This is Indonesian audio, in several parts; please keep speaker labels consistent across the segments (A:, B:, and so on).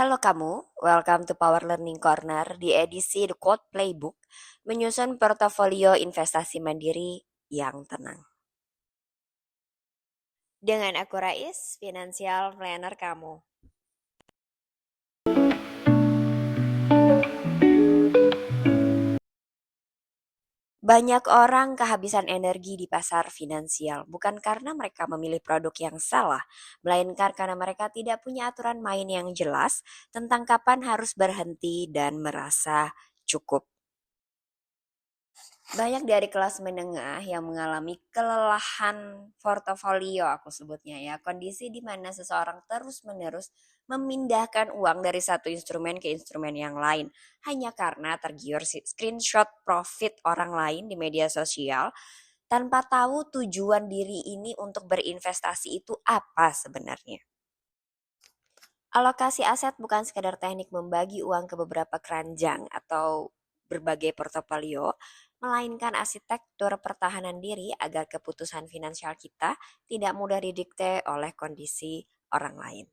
A: Halo kamu, welcome to Power Learning Corner di edisi The Code Playbook, menyusun portofolio investasi mandiri yang tenang. Dengan aku Rais, financial planner kamu. Banyak orang kehabisan energi di pasar finansial, bukan karena mereka memilih produk yang salah, melainkan karena mereka tidak punya aturan main yang jelas tentang kapan harus berhenti dan merasa cukup. Banyak dari kelas menengah yang mengalami kelelahan portofolio, aku sebutnya ya, kondisi di mana seseorang terus-menerus memindahkan uang dari satu instrumen ke instrumen yang lain hanya karena tergiur screenshot profit orang lain di media sosial tanpa tahu tujuan diri ini untuk berinvestasi itu apa sebenarnya. Alokasi aset bukan sekadar teknik membagi uang ke beberapa keranjang atau berbagai portofolio, melainkan arsitektur pertahanan diri agar keputusan finansial kita tidak mudah didikte oleh kondisi orang lain.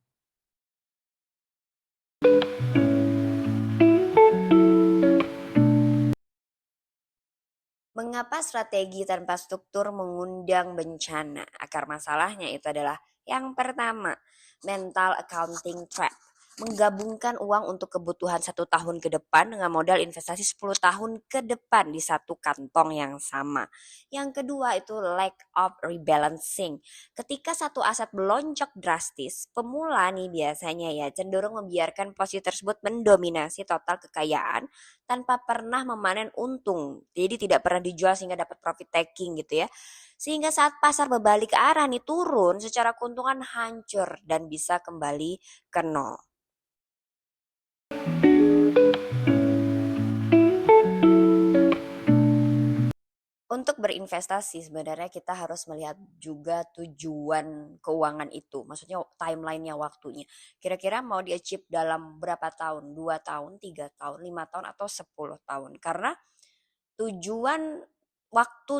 A: Mengapa strategi tanpa struktur mengundang bencana? Akar masalahnya itu adalah yang pertama, mental accounting trap. Menggabungkan uang untuk kebutuhan 1 tahun ke depan dengan modal investasi 10 tahun ke depan di satu kantong yang sama. Yang kedua itu lack of rebalancing. Ketika satu aset melonjak drastis, pemula nih biasanya ya cenderung membiarkan posisi tersebut mendominasi total kekayaan tanpa pernah memanen untung. Jadi tidak pernah dijual sehingga dapat profit taking gitu ya. Sehingga saat pasar berbalik arah nih turun, secara keuntungan hancur dan bisa kembali ke nol. Untuk berinvestasi sebenarnya kita harus melihat juga tujuan keuangan itu. Maksudnya timelinenya, waktunya. Kira-kira mau di-achieve dalam berapa tahun? 2 tahun, 3 tahun, 5 tahun, atau 10 tahun. Karena tujuan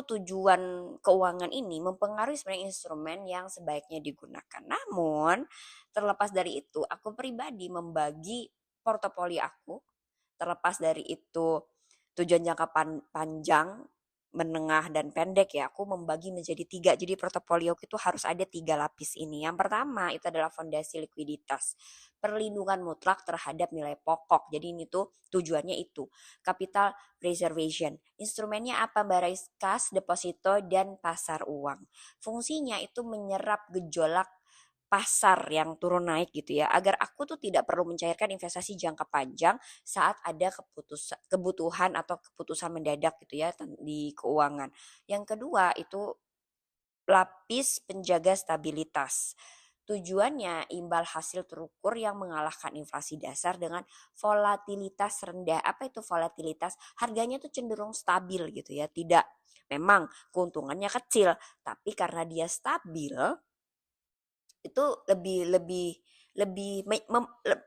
A: tujuan keuangan ini mempengaruhi sebenarnya instrumen yang sebaiknya digunakan. Namun, terlepas dari itu, aku pribadi membagi portofolio aku, terlepas dari itu tujuan jangka panjang, menengah, dan pendek ya, aku membagi menjadi 3. Jadi portofolio itu harus ada 3 lapis ini. Yang pertama itu adalah fondasi likuiditas, perlindungan mutlak terhadap nilai pokok. Jadi ini tuh tujuannya itu. Capital preservation. Instrumennya apa Mbak Rais? Kas, deposito, dan pasar uang. Fungsinya itu menyerap gejolak pasar yang turun naik gitu ya, agar aku tuh tidak perlu mencairkan investasi jangka panjang saat ada kebutuhan atau keputusan mendadak gitu ya di keuangan. Yang kedua itu lapis penjaga stabilitas. Tujuannya imbal hasil terukur yang mengalahkan inflasi dasar dengan volatilitas rendah. Apa itu volatilitas? Harganya tuh cenderung stabil gitu ya. Tidak, memang keuntungannya kecil, tapi karena dia stabil itu lebih lebih lebih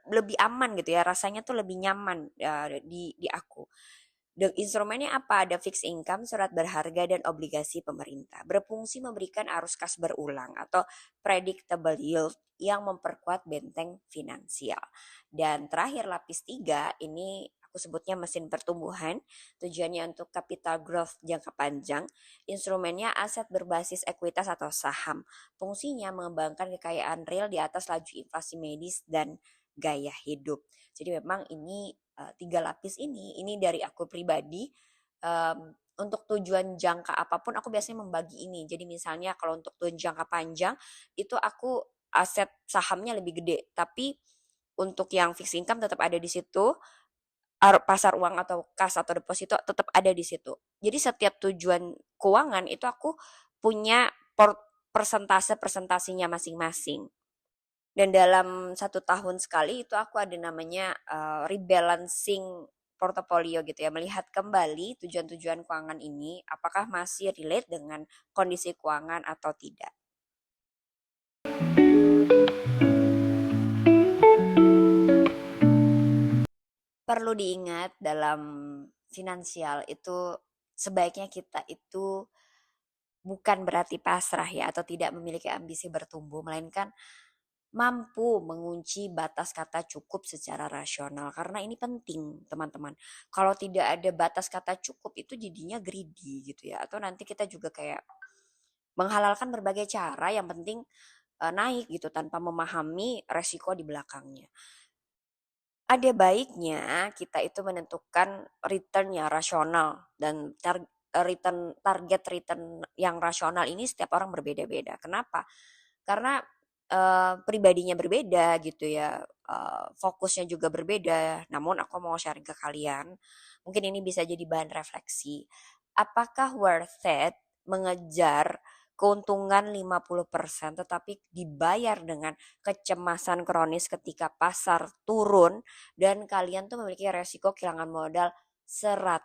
A: lebih aman gitu ya, rasanya tuh lebih nyaman di aku. Instrumennya apa? Ada fixed income, surat berharga, dan obligasi pemerintah. Berfungsi memberikan arus kas berulang atau predictable yield yang memperkuat benteng finansial. Dan terakhir lapis 3 ini aku sebutnya mesin pertumbuhan. Tujuannya untuk capital growth jangka panjang. Instrumennya aset berbasis ekuitas atau saham. Fungsinya mengembangkan kekayaan real di atas laju inflasi medis dan gaya hidup. Jadi memang ini 3 lapis ini dari aku pribadi, untuk tujuan jangka apapun aku biasanya membagi ini. Jadi misalnya kalau untuk tujuan jangka panjang itu aku aset sahamnya lebih gede, tapi untuk yang fixed income tetap ada di situ, pasar uang atau kas atau deposito tetap ada di situ. Jadi setiap tujuan keuangan itu aku punya persentase-persentasinya masing-masing. Dan dalam 1 tahun sekali itu aku ada namanya rebalancing portofolio gitu ya, melihat kembali tujuan-tujuan keuangan ini apakah masih relate dengan kondisi keuangan atau tidak. Perlu diingat dalam finansial itu sebaiknya kita itu bukan berarti pasrah ya atau tidak memiliki ambisi bertumbuh, melainkan mampu mengunci batas kata cukup secara rasional karena ini penting teman-teman. Kalau tidak ada batas kata cukup itu jadinya greedy gitu ya, atau nanti kita juga kayak menghalalkan berbagai cara yang penting naik gitu tanpa memahami resiko di belakangnya. Ada baiknya kita itu menentukan return yang rasional dan target return yang rasional ini setiap orang berbeda-beda. Kenapa? Karena pribadinya berbeda gitu ya, fokusnya juga berbeda. Namun aku mau sharing ke kalian, mungkin ini bisa jadi bahan refleksi. Apakah worth it mengejar keuntungan 50% tetapi dibayar dengan kecemasan kronis ketika pasar turun dan kalian tuh memiliki resiko kehilangan modal 100%.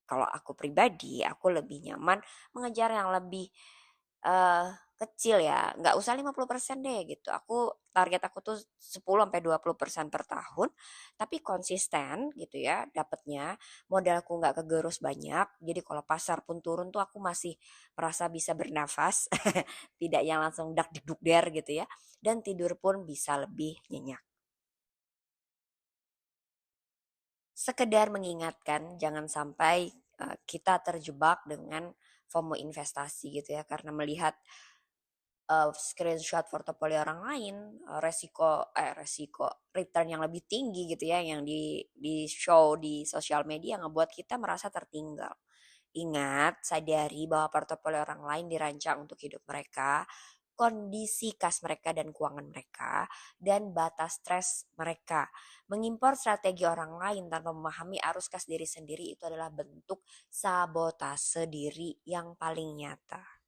A: Kalau aku pribadi, aku lebih nyaman mengejar yang lebih eh kecil ya, nggak usah 50% deh gitu. Target aku tuh 10-20% per tahun, tapi konsisten gitu ya dapatnya. Modalku nggak kegerus banyak. Jadi kalau pasar pun turun tuh aku masih merasa bisa bernafas, tidak yang langsung dak dikduk der gitu ya. Dan tidur pun bisa lebih nyenyak. Sekedar mengingatkan jangan sampai kita terjebak dengan FOMO investasi gitu ya karena melihat screenshot portofolio orang lain, resiko return yang lebih tinggi gitu ya yang di show di sosial media ngebuat kita merasa tertinggal. Ingat, sadari bahwa portofolio orang lain dirancang untuk hidup mereka, kondisi kas mereka dan keuangan mereka, dan batas stres mereka. Mengimpor strategi orang lain tanpa memahami arus kas diri sendiri itu adalah bentuk sabotase diri yang paling nyata.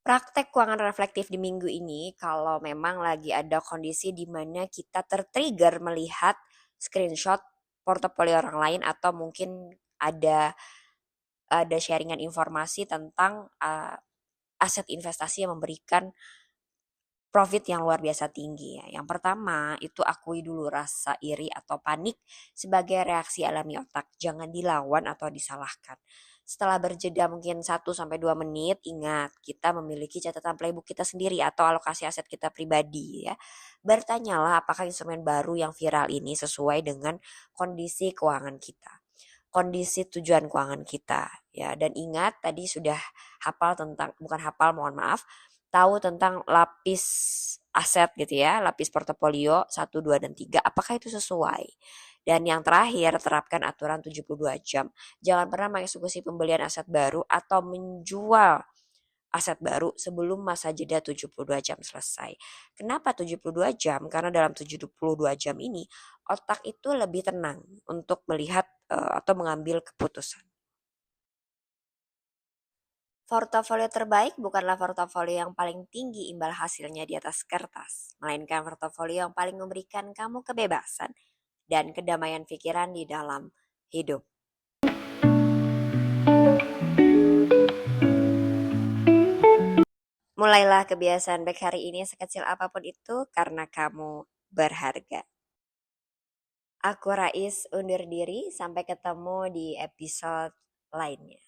A: Praktek keuangan reflektif di minggu ini kalau memang lagi ada kondisi di mana kita tertrigger melihat screenshot portofolio orang lain atau mungkin ada sharingan informasi tentang aset investasi yang memberikan profit yang luar biasa tinggi ya. Yang pertama, itu akui dulu rasa iri atau panik sebagai reaksi alami otak. Jangan dilawan atau disalahkan. Setelah berjeda mungkin 1-2 menit, ingat kita memiliki catatan playbook kita sendiri atau alokasi aset kita pribadi ya. Bertanyalah apakah instrumen baru yang viral ini sesuai dengan kondisi keuangan kita, kondisi tujuan keuangan kita ya. Dan ingat tadi sudah hafal tentang, bukan hafal, mohon maaf, tahu tentang lapis aset gitu ya, lapis portofolio 1, 2, dan 3, apakah itu sesuai. Dan yang terakhir, terapkan aturan 72 jam. Jangan pernah mengeksekusi pembelian aset baru atau menjual aset baru sebelum masa jeda 72 jam selesai. Kenapa 72 jam? Karena dalam 72 jam ini otak itu lebih tenang untuk melihat atau mengambil keputusan. Portofolio terbaik bukanlah portofolio yang paling tinggi imbal hasilnya di atas kertas, melainkan portofolio yang paling memberikan kamu kebebasan dan kedamaian pikiran di dalam hidup. Mulailah kebiasaan baik hari ini sekecil apapun itu karena kamu berharga. Aku Rais undur diri, sampai ketemu di episode lainnya.